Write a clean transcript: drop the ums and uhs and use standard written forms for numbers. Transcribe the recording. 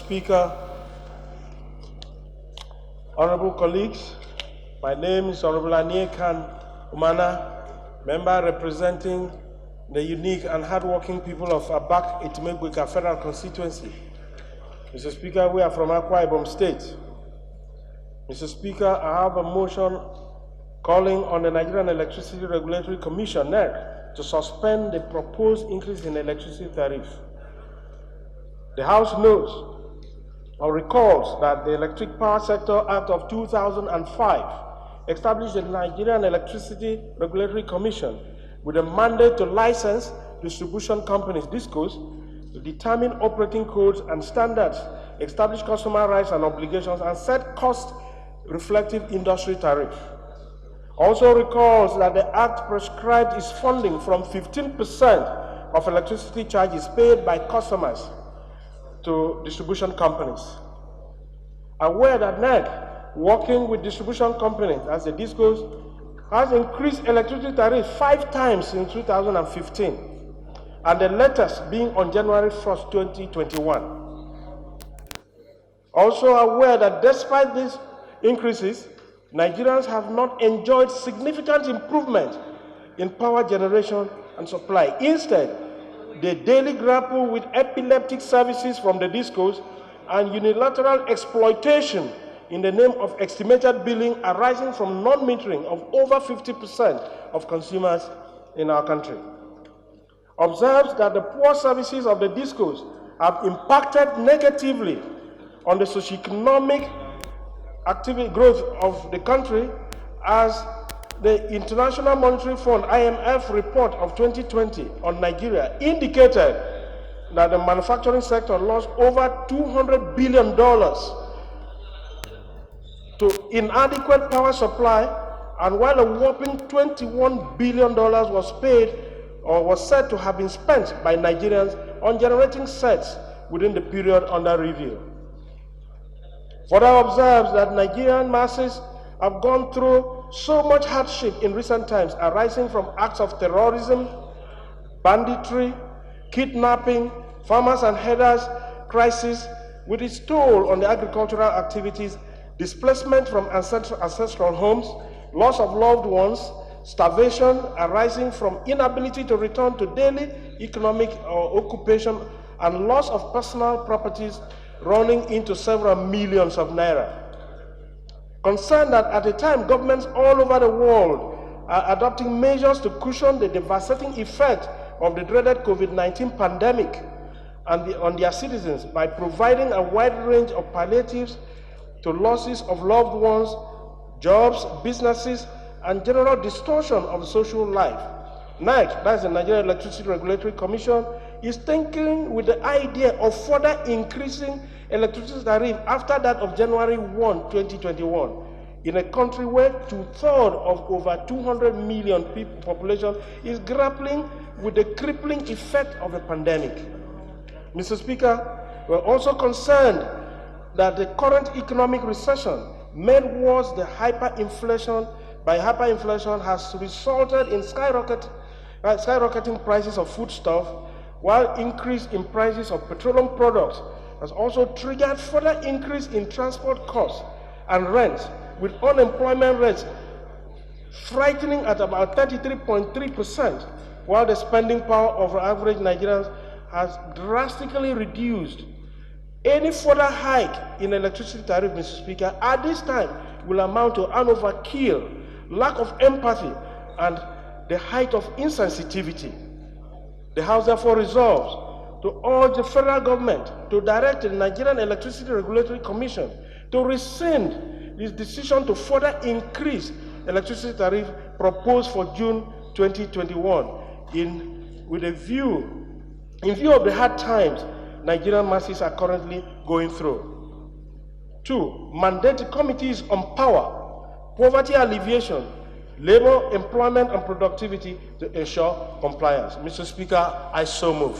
Speaker, honorable colleagues, my name is Honorable Aniekan Umana, member representing the unique and hardworking people of Abak Itimegbeka Federal Constituency. Mr. Speaker, we are from Akwa Ibom State. Mr. Speaker, I have a motion calling on the Nigerian Electricity Regulatory Commission, NERC, to suspend the proposed increase in electricity tariff. The House knows or recalls that the Electric Power Sector Act of 2005 established the Nigerian Electricity Regulatory Commission with a mandate to license distribution companies, DISCOs, to determine operating codes and standards, establish customer rights and obligations, and set cost-reflective industry tariff. Also recalls that the Act prescribed its funding from 15% of electricity charges paid by customers to distribution companies. Aware that NERC, working with distribution companies as the DISCOs, has increased electricity tariff 5 times in 2015, and the latest being on January 1st, 2021. Also aware that despite these increases, Nigerians have not enjoyed significant improvement in power generation and supply. Instead, they daily grapple with epileptic services from the DISCOs and unilateral exploitation in the name of estimated billing arising from non-metering of over 50% of consumers in our country. Observes that the poor services of the DISCOs have impacted negatively on the socioeconomic activity growth of the country, as the International Monetary Fund IMF report of 2020 on Nigeria indicated that the manufacturing sector lost over $200 billion to inadequate power supply, and while a whopping $21 billion was paid or was said to have been spent by Nigerians on generating sets within the period under review. Further observes that Nigerian masses have gone through so much hardship in recent times arising from acts of terrorism, banditry, kidnapping, farmers and herders crisis with its toll on the agricultural activities, displacement from ancestral homes, loss of loved ones, starvation arising from inability to return to daily economic occupation, and loss of personal properties running into several millions of naira. Concerned that at a time governments all over the world are adopting measures to cushion the devastating effect of the dreaded COVID-19 pandemic on their citizens by providing a wide range of palliatives to losses of loved ones, jobs, businesses, and general distortion of social life. NERC, that's the Nigerian Electricity Regulatory Commission, is thinking with the idea of further increasing electricity tariff after that of January 1, 2021, in a country where 2/3 of over 200 million people population is grappling with the crippling effect of the pandemic. Mr. Speaker, we're also concerned that the current economic recession, made worse by hyperinflation, has resulted in skyrocketing prices of foodstuff, while increase in prices of petroleum products has also triggered further increase in transport costs and rents, with unemployment rates frightening at about 33.3%, while the spending power of average Nigerians has drastically reduced. Any further hike in electricity tariff, Mr. Speaker, at this time will amount to an overkill, lack of empathy, and the height of insensitivity. The House therefore resolves to urge the federal government to direct the Nigerian Electricity Regulatory Commission to rescind this decision to further increase electricity tariff proposed for June 2021 in view of the hard times Nigerian masses are currently going through. 2, mandate committees on power, poverty alleviation, labor, employment, and productivity to ensure compliance. Mr. Speaker, I so move.